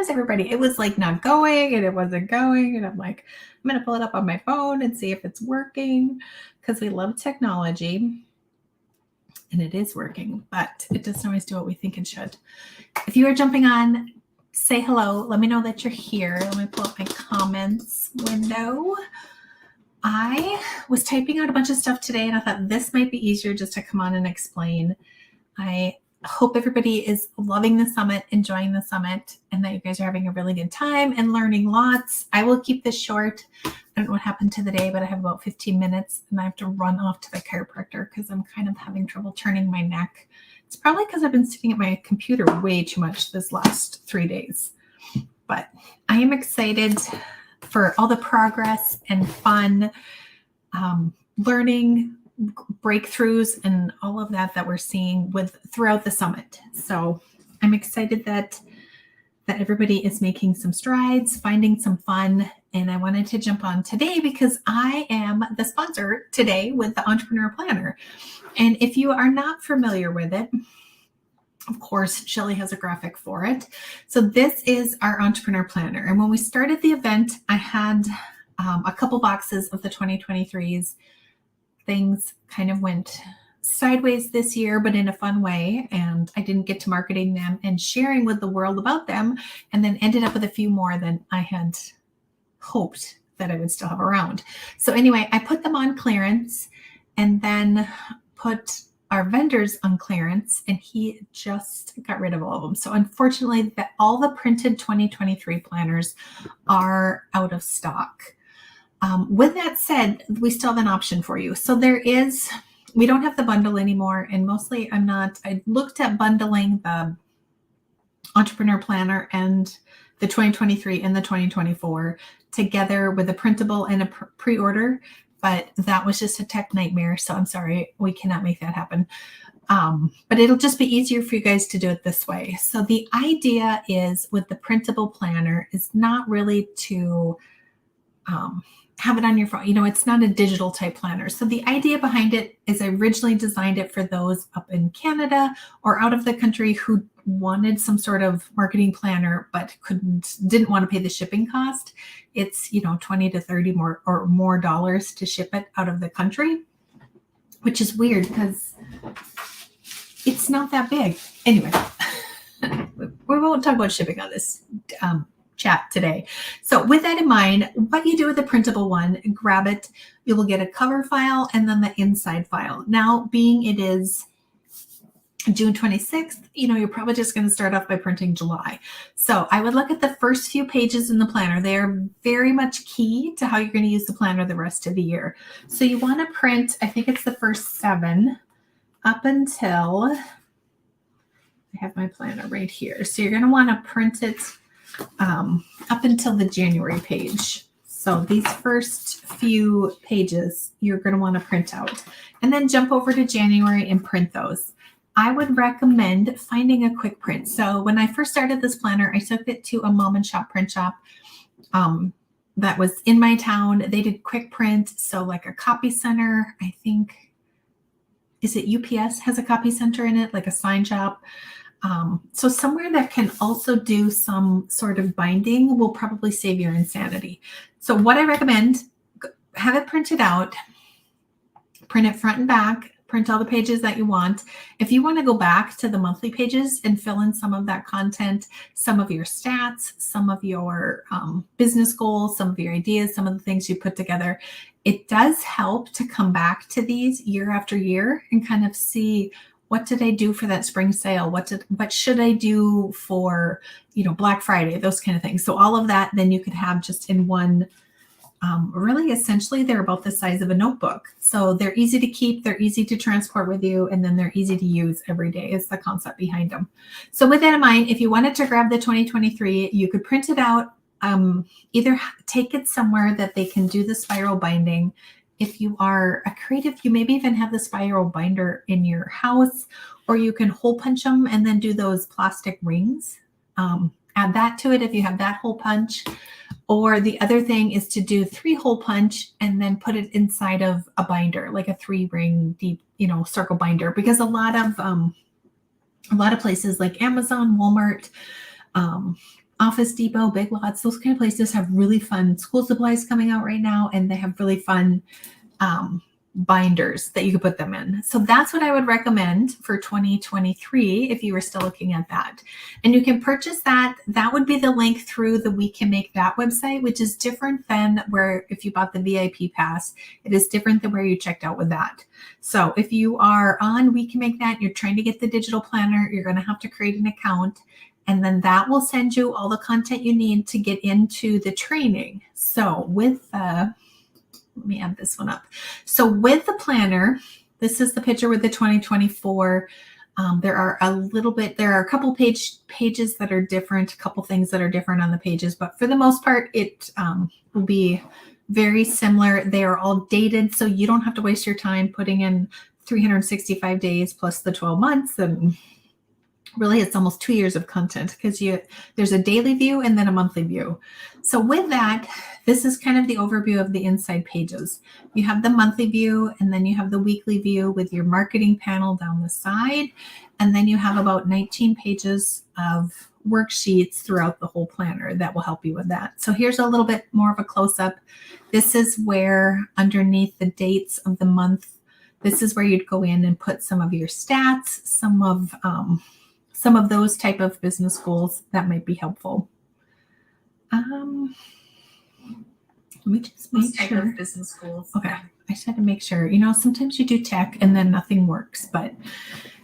is everybody? It was like not going and it wasn't going. And I'm like, I'm going to pull it up on my phone and see if it's working because we love technology. And it is working, but it doesn't always do what we think it should. If you are jumping on, say hello. Let me know that you're here. Let me pull up my comments window. I was typing out a bunch of stuff today and I thought this might be easier just to come on and explain. I hope everybody is loving the summit, enjoying the summit, and that you guys are having a really good time and learning lots. I will keep this short. I don't know what happened to the day, but I have about 15 minutes and I have to run off to the chiropractor because I'm kind of having trouble turning my neck. It's probably because I've been sitting at my computer way too much this last 3 days. But I am excited for all the progress and fun, learning, breakthroughs, and all of that we're seeing throughout the summit. So I'm excited that everybody is making some strides, finding some fun. And I wanted to jump on today because I am the sponsor today with the Entrepreneur Planner. And if you are not familiar with it, of course, Shelly has a graphic for it. So this is our Entrepreneur Planner. And when we started the event, I had a couple boxes of the 2023s. Things kind of went sideways this year, but in a fun way. And I didn't get to marketing them and sharing with the world about them, and then ended up with a few more than I had hoped that I would still have around. So anyway, I put them on clearance and then put our vendors on clearance, and he just got rid of all of them. So unfortunately, all the printed 2023 planners are out of stock. With that said, we still have an option for you. So we don't have the bundle anymore. And mostly I looked at bundling the Entrepreneur Planner and the 2023 and the 2024 together with a printable and a pre-order, but that was just a tech nightmare. So I'm sorry, we cannot make that happen. But it'll just be easier for you guys to do it this way. So the idea is with the printable planner is not really to have it on your phone. It's not a digital type planner. So the idea behind it is I originally designed it for those up in Canada or out of the country who wanted some sort of marketing planner, but didn't want to pay the shipping cost. It's, $20 to $30 more dollars to ship it out of the country, which is weird because it's not that big. Anyway, we won't talk about shipping on this chat today. So with that in mind, what you do with the printable one, grab it, you will get a cover file and then the inside file. Now, being it is June 26th, you're probably just going to start off by printing July. So I would look at the first few pages in the planner. They are very much key to how you're going to use the planner the rest of the year. So you want to print, I think it's the first 7 up until, I have my planner right here. So you're going to want to print it up until the January page. So these first few pages, you're going to want to print out and then jump over to January and print those. I would recommend finding a quick print. So when I first started this planner, I took it to a mom and shop print shop that was in my town. They did quick print. So like a copy center, I think, is it UPS has a copy center in it, like a sign shop. So somewhere that can also do some sort of binding will probably save your insanity. So what I recommend, have it printed out, print it front and back, print all the pages that you want. If you want to go back to the monthly pages and fill in some of that content, some of your stats, some of your business goals, some of your ideas, some of the things you put together, it does help to come back to these year after year and kind of see, what did I do for that spring sale? What should I do for, Black Friday, those kind of things. So all of that, then you could have just in one, really essentially they're about the size of a notebook. So they're easy to keep, they're easy to transport with you, and then they're easy to use every day is the concept behind them. So with that in mind, if you wanted to grab the 2023, you could print it out, either take it somewhere that they can do the spiral binding. If you are a creative, you maybe even have the spiral binder in your house, or you can hole punch them and then do those plastic rings. Add that to it if you have that hole punch. Or the other thing is to do 3-hole punch and then put it inside of a binder, like a 3-ring deep, circle binder, because a lot of places like Amazon, Walmart, Office Depot, Big Lots, those kind of places have really fun school supplies coming out right now, and they have really fun binders that you could put them in. So that's what I would recommend for 2023 if you were still looking at that. And you can purchase that. That would be the link through the We Can Make That website, which is different than where if you bought the VIP pass, it is different than where you checked out with that. So if you are on We Can Make That, you're trying to get the digital planner, you're going to have to create an account. And then that will send you all the content you need to get into the training. So with let me add this one up. So with the planner, this is the picture with the 2024. There are a couple pages that are different, a couple things that are different on the pages, but for the most part, it will be very similar. They are all dated, so you don't have to waste your time putting in 365 days plus the 12 months. And really, it's almost 2 years of content because there's a daily view and then a monthly view. So with that, this is kind of the overview of the inside pages. You have the monthly view, and then you have the weekly view with your marketing panel down the side. And then you have about 19 pages of worksheets throughout the whole planner that will help you with that. So here's a little bit more of a close-up. This is where underneath the dates of the month, this is where you'd go in and put some of your stats, some of those type of business goals that might be helpful. Let me just make sure. Type of business goals. Okay. I just had to make sure. Sometimes you do tech and then nothing works. But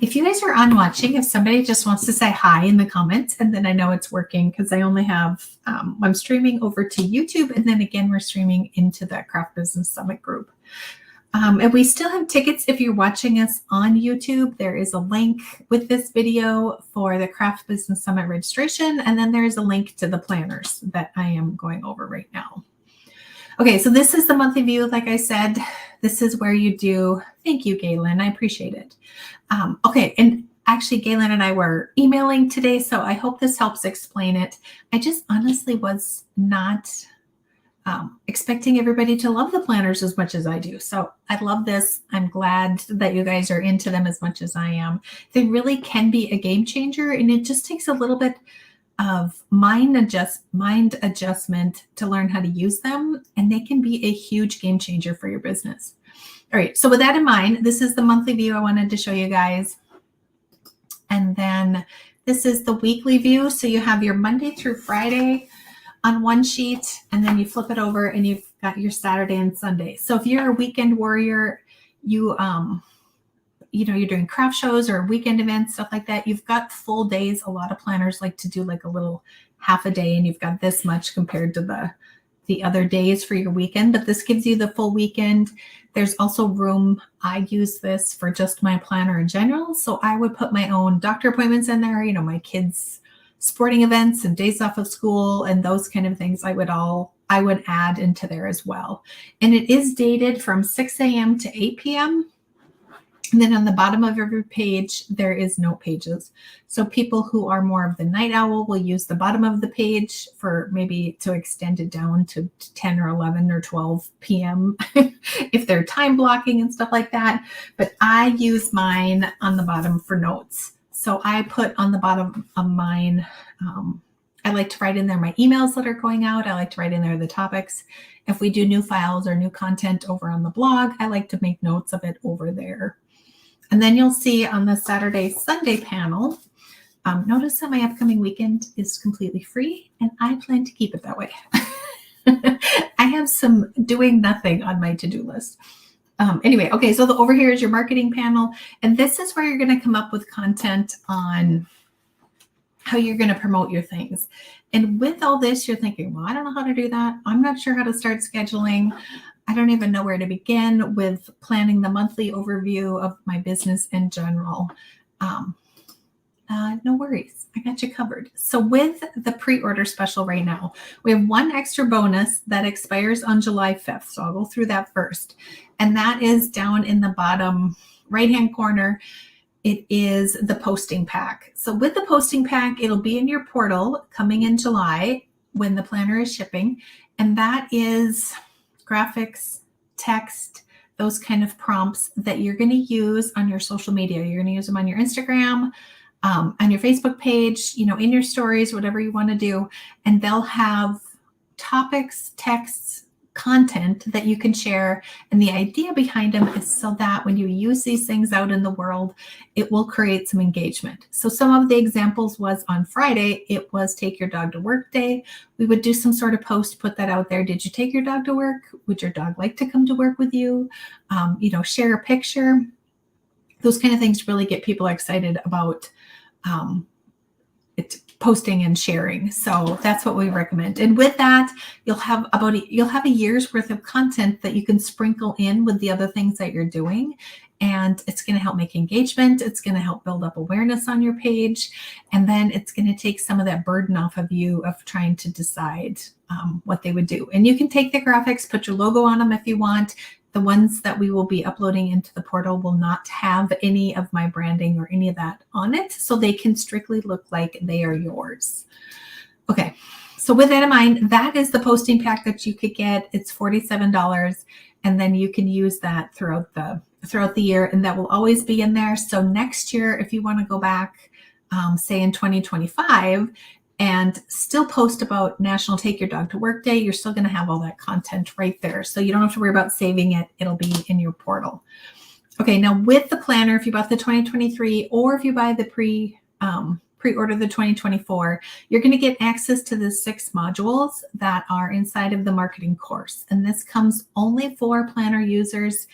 if you guys are on watching, if somebody just wants to say hi in the comments, and then I know it's working because I only have, I'm streaming over to YouTube, and then again, we're streaming into the Craft Business Summit group. And we still have tickets if you're watching us on YouTube. There is a link with this video for the Craft Business Summit registration, and then there's a link to the planners that I am going over right now. Okay, so this is the monthly view. Like I said, this is where you do, thank you, Galen, I appreciate it. Okay, and actually Galen and I were emailing today, so I hope this helps explain it. I just honestly was not expecting everybody to love the planners as much as I do. So I love this. I'm glad that you guys are into them as much as I am. They really can be a game changer, and it just takes a little bit of mind adjustment to learn how to use them, and they can be a huge game changer for your business. All right, so with that in mind, this is the monthly view I wanted to show you guys. And then this is the weekly view. So you have your Monday through Friday on one sheet, and then you flip it over and you've got your Saturday and Sunday. So if you're a weekend warrior, you're doing craft shows or weekend events, stuff like that, you've got full days. A lot of planners like to do like a little half a day, and you've got this much compared to the other days for your weekend, but this gives you the full weekend. There's also room. I use this for just my planner in general. So I would put my own doctor appointments in there, my kids' sporting events and days off of school and those kind of things. I would add into there as well. And it is dated from 6 a.m. to 8 p.m. And then on the bottom of every page, there is note pages. So people who are more of the night owl will use the bottom of the page for maybe to extend it down to 10 or 11 or 12 p.m. if they're time blocking and stuff like that. But I use mine on the bottom for notes. So I put on the bottom of mine, I like to write in there my emails that are going out. I like to write in there the topics. If we do new files or new content over on the blog, I like to make notes of it over there. And then you'll see on the Saturday, Sunday panel, notice that my upcoming weekend is completely free, and I plan to keep it that way. I have some doing nothing on my to-do list. Anyway, okay, so over here is your marketing panel, and this is where you're going to come up with content on how you're going to promote your things. And with all this, you're thinking, well, I don't know how to do that. I'm not sure how to start scheduling. I don't even know where to begin with planning the monthly overview of my business in general. No worries. I got you covered. So with the pre-order special right now, we have one extra bonus that expires on July 5th. So I'll go through that first. And that is down in the bottom right-hand corner. It is the posting pack. So with the posting pack, it'll be in your portal coming in July when the planner is shipping. And that is graphics, text, those kind of prompts that you're going to use on your social media. You're going to use them on your Instagram, on your Facebook page, in your stories, whatever you want to do, and they'll have topics, texts, content that you can share. And the idea behind them is so that when you use these things out in the world, it will create some engagement. So some of the examples was on Friday, it was Take Your Dog to Work Day. We would do some sort of post, put that out there. Did you take your dog to work? Would your dog like to come to work with you? Share a picture. Those kind of things really get people excited about posting and sharing. So that's what we recommend. And with that, you'll have a year's worth of content that you can sprinkle in with the other things that you're doing. And it's going to help make engagement. It's going to help build up awareness on your page. And then it's going to take some of that burden off of you of trying to decide what they would do. And you can take the graphics, put your logo on them if you want. The ones that we will be uploading into the portal will not have any of my branding or any of that on it. So they can strictly look like they are yours. Okay. So with that in mind, that is the posting pack that you could get. It's $47. And then you can use that throughout the year, and that will always be in there. So next year, if you want to go back, say in 2025, and still post about National Take Your Dog to Work Day, you're still going to have all that content right there. So you don't have to worry about saving it. It'll be in your portal. Okay, now with the planner, if you bought the 2023 or if you buy the pre-order the 2024, you're going to get access to the 6 modules that are inside of the marketing course. And this comes only for planner users.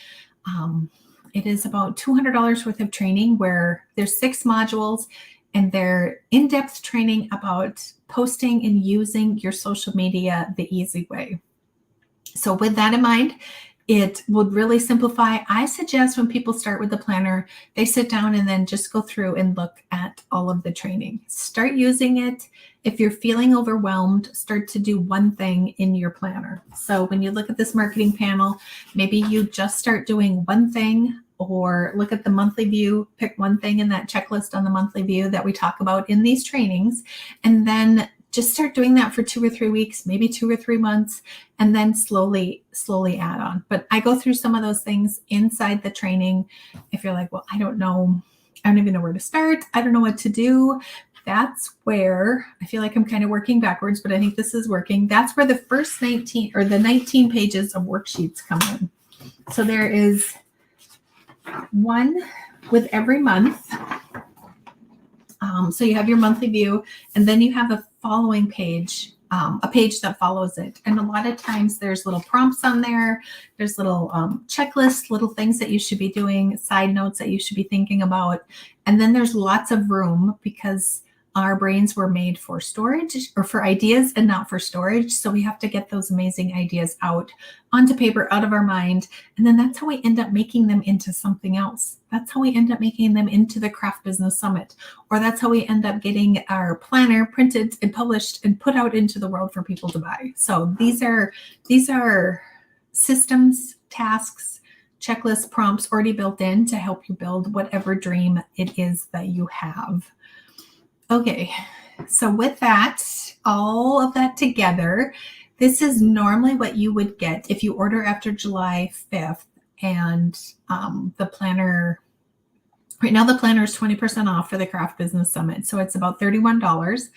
It is about $200 worth of training where there's 6 modules. And they're in-depth training about posting and using your social media the easy way. So with that in mind, it would really simplify. I suggest when people start with the planner, they sit down and then just go through and look at all of the training. Start using it. If you're feeling overwhelmed, start to do one thing in your planner. So when you look at this marketing panel, maybe you just start doing one thing, or look at the monthly view, pick one thing in that checklist on the monthly view that we talk about in these trainings, and then just start doing that for 2 or 3 weeks, maybe 2 or 3 months, and then slowly add on. But I go through some of those things inside the training. If you're like, well, I don't even know where to start, I don't know what to do, that's where I feel like I'm kind of working backwards, but I think this is working. That's where the first 19 pages of worksheets come in. So there is one with every month. So you have your monthly view, and then you have a following page, a page that follows it. And a lot of times there's little prompts on there. There's little checklists, little things that you should be doing, side notes that you should be thinking about. And then there's lots of room because our brains were made for storage or for ideas and not for storage. So we have to get those amazing ideas out onto paper, out of our mind. And then that's how we end up making them into something else. That's how we end up making them into the Craft Business Summit. Or that's how we end up getting our planner printed and published and put out into the world for people to buy. So these are systems, tasks, checklists, prompts already built in to help you build whatever dream it is that you have. Okay, so with that, all of that together, this is normally what you would get if you order after July 5th. And the planner, right now the planner is 20% off for the Craft Business Summit. So it's about $31.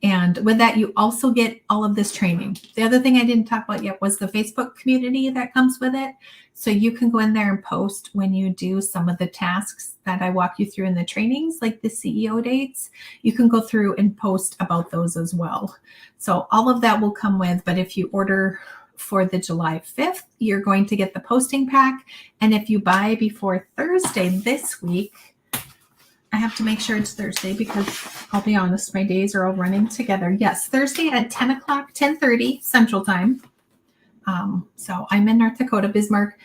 And with that, you also get all of this training. The other thing I didn't talk about yet was the Facebook community that comes with it. So you can go in there and post when you do some of the tasks that I walk you through in the trainings, like the CEO dates. You can go through and post about those as well. So all of that will come with, but if you order for the July 5th, you're going to get the posting pack. And if you buy before Thursday this week, I have to make sure it's Thursday because I'll be honest, my days are all running together. Yes, Thursday at 10 o'clock, 10:30 Central Time. So I'm in North Dakota, Bismarck,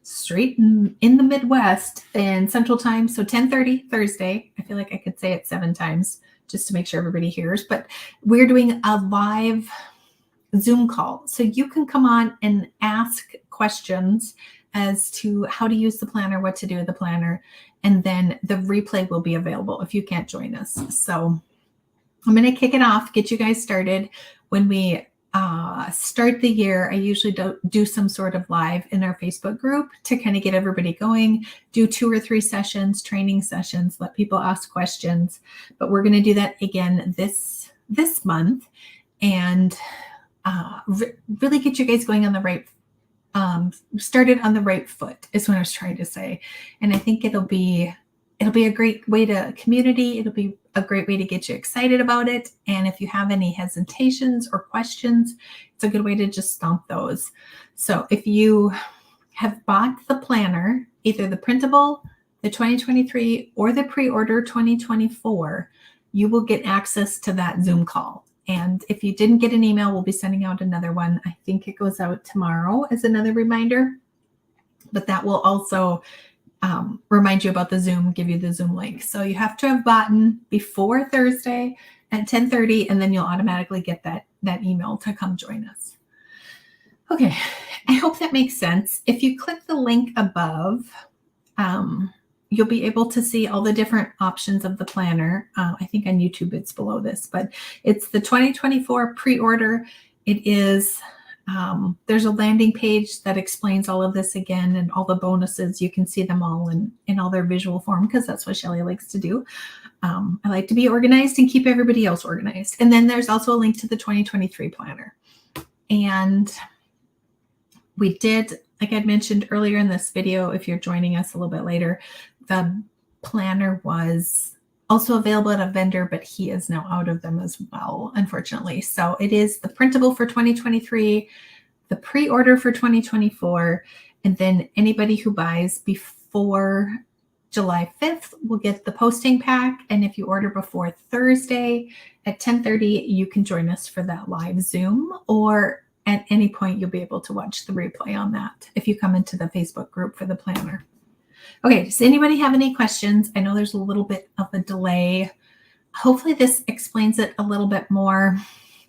straight in the Midwest in Central Time. So 10:30 Thursday. I feel like I could say it 7 times just to make sure everybody hears. But we're doing a live Zoom call. So you can come on and ask questions as to how to use the planner, what to do with the planner. And then the replay will be available if you can't join us. So I'm going to kick it off, get you guys started. When we start the year, I usually do some sort of live in our Facebook group to kind of get everybody going, do 2 or 3 sessions, training sessions, let people ask questions. But we're going to do that again this month, and really get you guys going on the right, started on the right foot is what I was trying to say. And I think it'll be a great way to community. It'll be a great way to get you excited about it. And if you have any hesitations or questions, it's a good way to just stomp those. So if you have bought the planner, either the printable, the 2023, or the pre-order 2024, you will get access to that Zoom call. And if you didn't get an email, we'll be sending out another one. I think it goes out tomorrow as another reminder, but that will also remind you about the Zoom, give you the Zoom link. So you have to have bought before Thursday at 10:30, and then you'll automatically get that email to come join us. Okay, I hope that makes sense. If you click the link above, you'll be able to see all the different options of the planner. I think on YouTube it's below this, but it's the 2024 pre-order. It is there's a landing page that explains all of this again, and all the bonuses. You can see them all in all their visual form, because that's what Shelly likes to do. I like to be organized and keep everybody else organized. And then there's also a link to the 2023 planner. And we did, like I'd mentioned earlier in this video, if you're joining us a little bit later, the planner was also available at a vendor, but he is now out of them as well, unfortunately. So it is the printable for 2023, the pre-order for 2024, and then anybody who buys before July 5th will get the posting pack. And if you order before Thursday at 10:30, you can join us for that live Zoom, or at any point you'll be able to watch the replay on that if you come into the Facebook group for the planner. Okay, does anybody have any questions? I know there's a little bit of a delay. Hopefully this explains it a little bit more.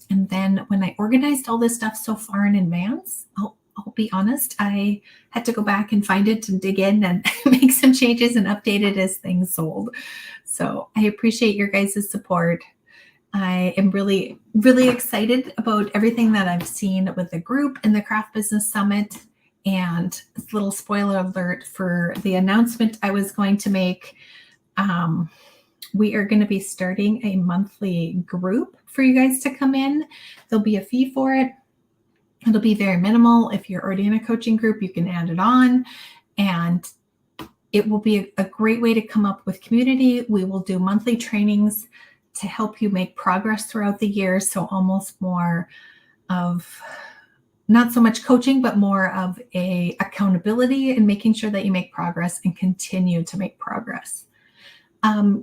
And then when I organized all this stuff so far in advance, I'll be honest, I had to go back and find it and dig in and make some changes and update it as things sold. So I appreciate your guys' support. I am really, really excited about everything that I've seen with the group and the Craft Business Summit. And a little spoiler alert for the announcement I was going to make. We are going to be starting a monthly group for you guys to come in. There'll be a fee for it. It'll be very minimal. If you're already in a coaching group, you can add it on. And it will be a great way to come up with community. We will do monthly trainings to help you make progress throughout the year. So almost more of, not so much coaching, but more of a accountability and making sure that you make progress and continue to make progress.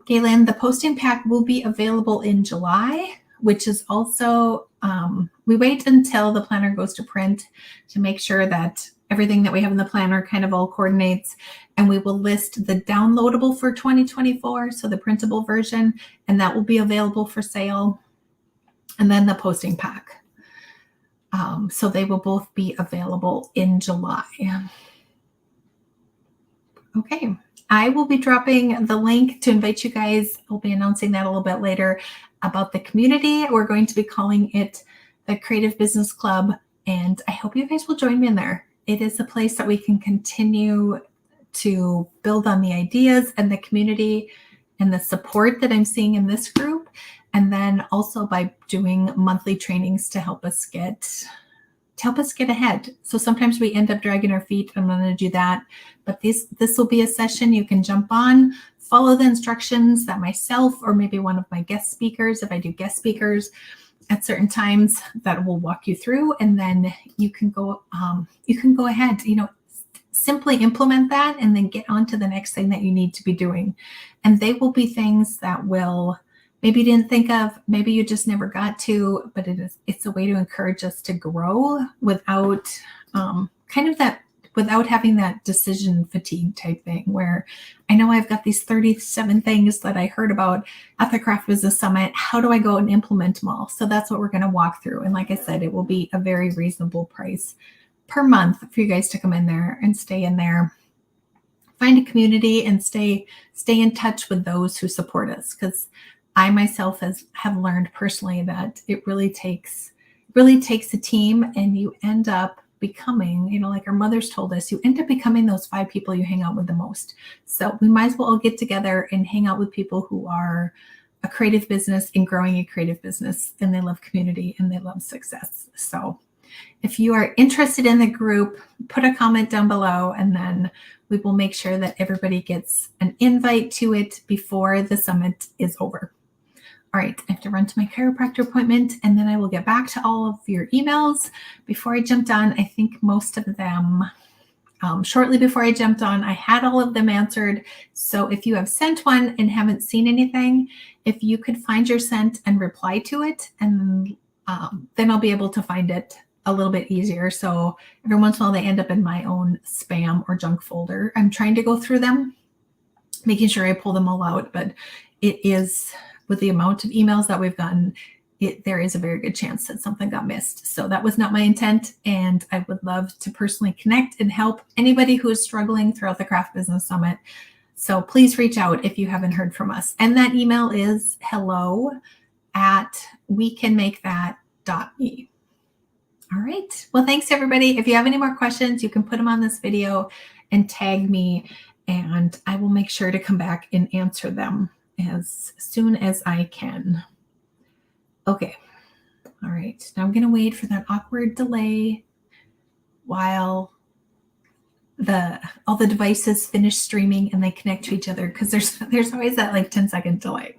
Galen, the posting pack will be available in July, which is also, we wait until the planner goes to print to make sure that everything that we have in the planner kind of all coordinates. And we will list the downloadable for 2024, so the printable version, and that will be available for sale. And then the posting pack. So they will both be available in July. Okay, I will be dropping the link to invite you guys. I'll be announcing that a little bit later about the community. We're going to be calling it the Creative Business Club, and I hope you guys will join me in there. It is a place that we can continue to build on the ideas and the community and the support that I'm seeing in this group. And then also by doing monthly trainings to help us get ahead. So sometimes we end up dragging our feet. I'm going to do that, but this will be a session you can jump on, follow the instructions that myself or maybe one of my guest speakers, if I do guest speakers at certain times, that will walk you through, and then you can go ahead, simply implement that and then get on to the next thing that you need to be doing. And they will be things that will maybe you didn't think of, maybe you just never got to, but it's a way to encourage us to grow without without having that decision fatigue type thing, where I know I've got these 37 things that I heard about at the Craft Business Summit. How do I go and implement them all? So that's what we're going to walk through. And like I said, it will be a very reasonable price per month for you guys to come in there and stay in there, find a community, and stay in touch with those who support us. Because I myself have learned personally that it really takes really takes a team, and you end up becoming, like our mothers told us, you end up becoming those 5 people you hang out with the most. So we might as well all get together and hang out with people who are a creative business and growing a creative business, and they love community and they love success. So if you are interested in the group, put a comment down below, and then we will make sure that everybody gets an invite to it before the summit is over. All right, I have to run to my chiropractor appointment, and then I will get back to all of your emails. Before I jumped on, I think most of them, shortly before I jumped on, I had all of them answered. So if you have sent one and haven't seen anything, if you could find your sent and reply to it, and then I'll be able to find it a little bit easier. So every once in a while, they end up in my own spam or junk folder. I'm trying to go through them, making sure I pull them all out, but it is, with the amount of emails that we've gotten, there is a very good chance that something got missed. So that was not my intent, and I would love to personally connect and help anybody who is struggling throughout the Craft Business Summit. So please reach out if you haven't heard from us. And that email is hello@wecanmakethat.me. All right. Well, thanks everybody. If you have any more questions, you can put them on this video and tag me, and I will make sure to come back and answer them as soon as I can. Okay. All right. Now I'm going to wait for that awkward delay while all the devices finish streaming and they connect to each other, because there's always that like 10-second delay.